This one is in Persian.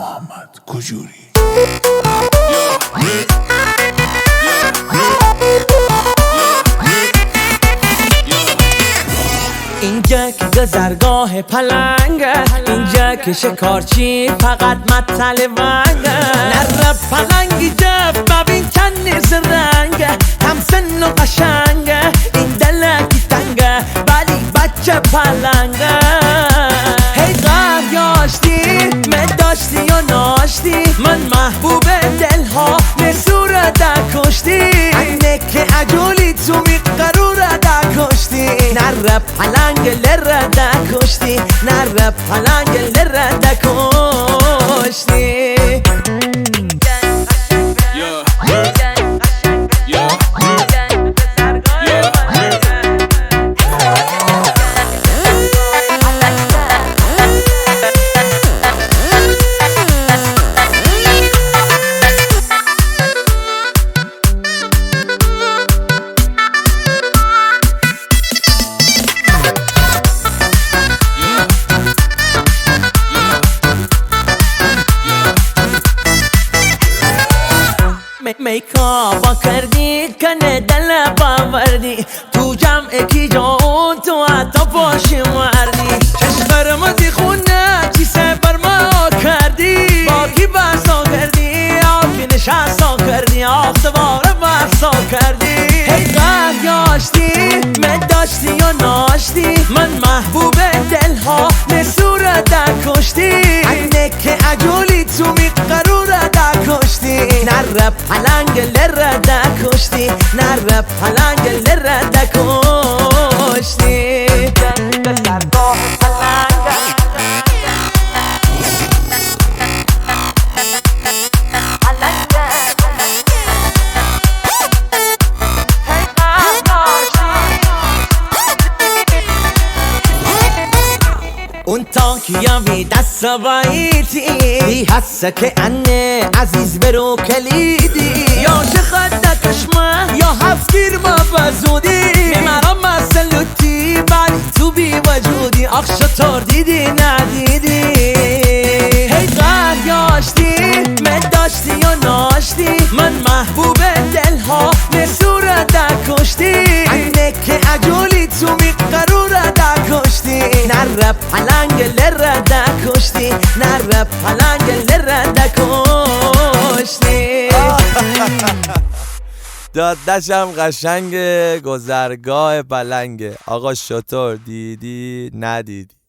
محمد کجوری. اینجا که گذرگاه پلنگه، اینجا که شکارچی فقط مطل ونگه. نره پلنگی جب ببین کنیز رنگه، هم سن و قشنگه، این دلکی تنگه ولی بچه پلنگه. هی قهر یاشتی مداشتی و ناشتی، من محبوب دلها نسوره در کشتی. اینه که عجولی تو میقروره در کشتی. نره پلنگ لره در کشتی، نره پلنگ لره در کشتی. میکاپا کردی کنه دل باوردی، تو جمع کی جون تو حتی پاشی مردی. چشم قرمزی خونه چی سفر ما کردی، با کی بحثا کردی آکی نشستا کردی، آخ سواره بحثا کردی. هی قهر یاشتی مداشتی و ناشتی، من محبوب دلها نسوره در کشتی. اینه که عجولی تو میقروره در کشتی. نره پلنگ لره در کشتی، نره پلنگ لره در کشتی. گذرگاه پلنگ اون تاکیا بی دست باییتی، بی حسه که انه عزیز برو کلیدی. یا چه خد کشمه یا هفگیر ما بزودی، میمرم مسلوتی ولی تو بی وجودی. آخ شطور دیدی ندیدی. هی قهر یاشتی مداشتی و ناشتی، من محبوب دلها نسوره در کشتی. اینه که عجولی تو میقروره در کشتی. نره پلنگ لره در کشتی، نره پلنگ لره در کشتی. دادشم قشنگه، گذرگاه پلنگه. آقا شطور دیدی ندیدی.